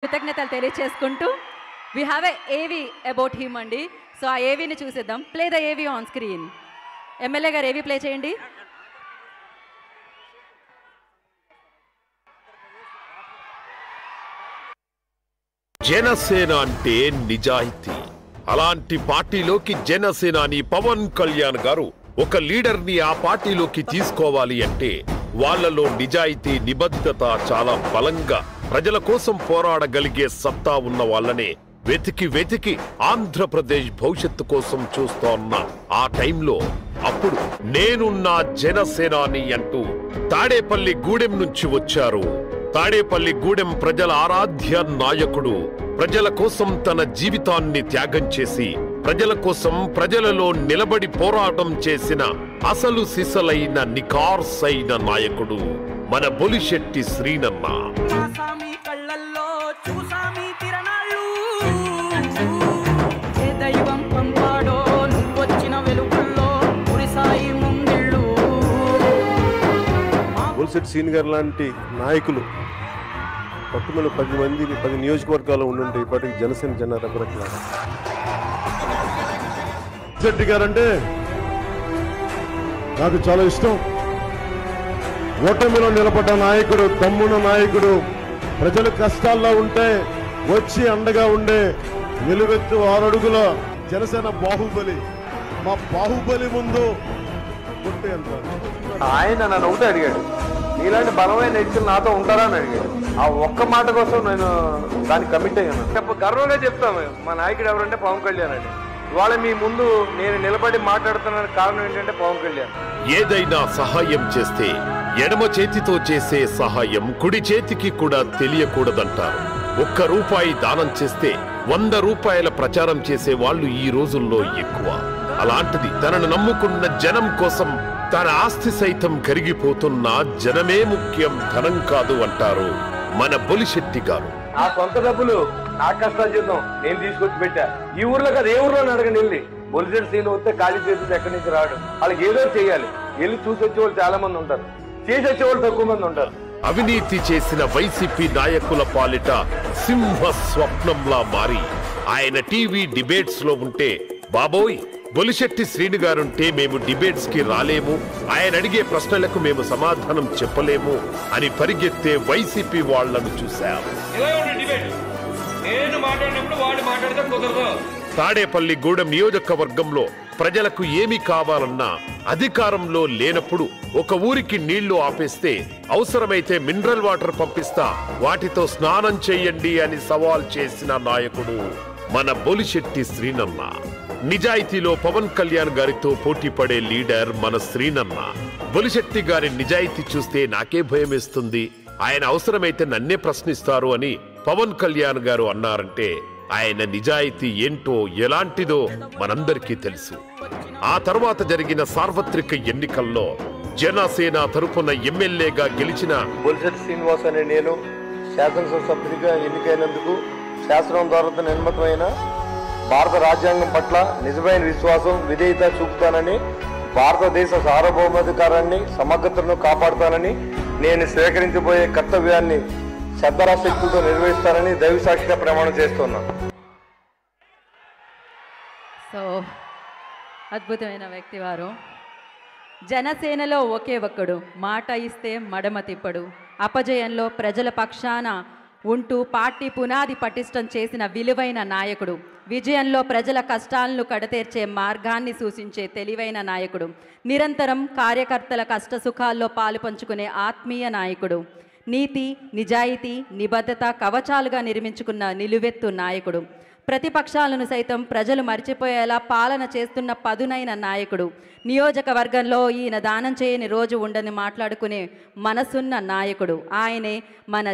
కృతజ్ఞతలు తెలియజేసుకుంటూ we have a AV about him అండి. సో ఆ ఏవీని చూసేద్దాం. ప్లే ద ఏవీ ఆన్ స్క్రీన్. ఎమ్మెల్యే గారు ఏవీ ప్లే చేయండి. జనసేన అంటే నిజాయితీ. అలాంటి పార్టీలోకి జనసేనాని పవన్ కళ్యాణ్ గారు ఒక లీడర్ని ఆ పార్టీలోకి తీసుకోవాలి అంటే వాళ్లలో నిజాయితీ నిబద్ధత చాలా బలంగా ప్రజల కోసం పోరాడగలిగే సత్తా ఉన్న వాళ్ళనే వెతికి ఆంధ్రప్రదేశ్ భవిష్యత్తు కోసం చూస్తోన్న ఆ టైంలో అప్పుడు నేనున్నా జనసేనాని అంటూ తాడేపల్లి గూడెం నుంచి వచ్చారు. తాడేపల్లి గూడెం ప్రజల ఆరాధ్య నాయకుడు. ప్రజల కోసం తన జీవితాన్ని త్యాగం చేసి ప్రజల కోసం ప్రజలలో నిలబడి పోరాటం చేసిన అసలు సిసలైన నికార్సైన నాయకుడు మన బొలిశెట్టి శ్రీనన్న. బొలిశెట్టి శ్రీని గారు లాంటి నాయకులు పట్టుమల 10 నియోజకవర్గాలు ఉండుంటే ఇప్పటికి జనసేన జన రకరకాల శెట్టి గారంటే నాకు చాలా ఇష్టం. ఓటమిలో నిలబడ్డ నాయకుడు, తమ్మున నాయకుడు, ప్రజలు కష్టాల్లో ఉంటే వచ్చి అండగా ఉండే నిలువెత్తు 6 అడుగుల జనసేన బాహుబలి. మా బాహుబలి ముందు కొట్టే అంటారు. ఆయన నన్ను ఒకటే అడిగాడు, నీలాంటి బలమైన వ్యక్తులు నాతో ఉంటారా అని అడిగాడు. ఆ ఒక్క మాట కోసం నేను దానికి కమిట్ అయ్యాను. గర్వంగా చెప్తాను, మా నాయకుడు ఎవరంటే పవన్ కళ్యాణ్ అండి. ఇవాళ మీ ముందు నేను నిలబడి మాట్లాడుతున్న కారణం ఏంటంటే పవన్ కళ్యాణ్. ఏదైనా సహాయం చేస్తే ఎడమ చేతితో చేసే సహాయం కుడి చేతికి కూడా తెలియకూడదంటారు. 1 రూపాయి దానం చేస్తే 100 రూపాయల ప్రచారం చేసే వాళ్ళు ఈ రోజుల్లో ఎక్కువ. అలాంటిది తనను నమ్ముకున్న జనం కోసం తన ఆస్తి సైతం కరిగిపోతున్న జనమే ముఖ్యం, ధనం కాదు అంటారు మన బొలిశెట్టి గారు. ఆ సొంత డబ్బులు నా కష్టాలు చేద్దాం నేను తీసుకొచ్చి పెట్టా. ఈ ఊర్లో కదా ఏ ఊర్లో అడగండి వెళ్ళి. బొలిశెట్టి సీన్లు వస్తే ఖాళీ చేతులు ఎక్కడి నుంచి రాడు. వాళ్ళకి ఏదో చేయాలి. వెళ్ళి చూసి వచ్చే వాళ్ళు చాలా మంది ఉంటారు, చేసి వచ్చే వాళ్ళు తక్కువ మంది ఉంటారు. అవినీతి చేసిన వైసీపీ నాయకుల పాలిట సింహ స్వప్నంలా మారి ఆయన టీవీ డిబేట్స్ లో ఉంటే, బాబోయ్ బొలిశెట్టి శ్రీని గారుంటే మేము డిబేట్స్ కి రాలేము, ఆయన అడిగే ప్రశ్నలకు మేము సమాధానం చెప్పలేము అని పరిగెత్తే వైసీపీ వాళ్లను చూశారు. తాడేపల్లి గూడెం నియోజకవర్గంలో ప్రజలకు ఏమి కావాలన్నా అధికారంలో లేనప్పుడు ఒక ఊరికి నీళ్లు ఆపేస్తే అవసరమైతే మినరల్ వాటర్ పంపిస్తా, వాటితో స్నానం చెయ్యండి అని సవాల్ చేసిన నాయకుడు మన బొలిశెట్టి శ్రీనన్న. నిజాయితీలో పవన్ కళ్యాణ్ గారితో పోటీ పడే లీడర్ మన శ్రీనన్న. బొలిశెట్టి గారి నిజాయితీ చూస్తే నాకే భయమేస్తుంది, ఆయన అవసరమైతే నన్నే ప్రశ్నిస్తారు అని పవన్ కళ్యాణ్ గారు అన్నారంటే ఆయన నిజాయితీ ఏంటో ఎలాంటిదో మనందరికీ తెలుసు. ఆ తర్వాత జరిగిన సార్వత్రిక ఎన్నికల్లో జనసేన తరపున ఎమ్మెల్యేగా గెలిచిన బొలిశెట్టి శ్రీనివాస్ అనే నేను శాసనసభ సభ్యుడిగా ఎన్నికైనందుకు శాసనం ద్వారా నిర్మితమైన భారత రాజ్యాంగం పట్ల నిజమైన విశ్వాసం, విధేయత చూపుతానని, భారతదేశ సార్వభౌమాధికారాన్ని, సమగ్రతను కాపాడుతానని, నేను స్వీకరించబోయే కర్తవ్యాన్ని శ్రద్ధాశక్తులతో నిర్వహిస్తానని దైవసాక్షిగా ప్రమాణం చేస్తున్నాను. సో అద్భుతమైన వ్యక్తి వారు. జనసేనలో ఒకే ఒక్కడు, మాట ఇస్తే మడమ తిప్పడు, అపజయంలో ప్రజల పక్షాన ఉంటూ పార్టీ పునాది పటిష్టం చేసిన విలువైన నాయకుడు, విజయంలో ప్రజల కష్టాలను కడతీర్చే మార్గాన్ని సూచించే తెలివైన నాయకుడు, నిరంతరం కార్యకర్తల కష్టసుఖాల్లో పాలు పంచుకునే ఆత్మీయ నాయకుడు, నీతి నిజాయితీ నిబద్ధత కవచాలుగా నిర్మించుకున్న నిలువెత్తు నాయకుడు, ప్రతిపక్షాలను సైతం ప్రజలు మర్చిపోయేలా పాలన చేస్తున్న పదునైన నాయకుడు, నియోజకవర్గంలో ఈయన దానం చేయని రోజు ఉండని మాట్లాడుకునే మనసున్న నాయకుడు. ఆయనే మన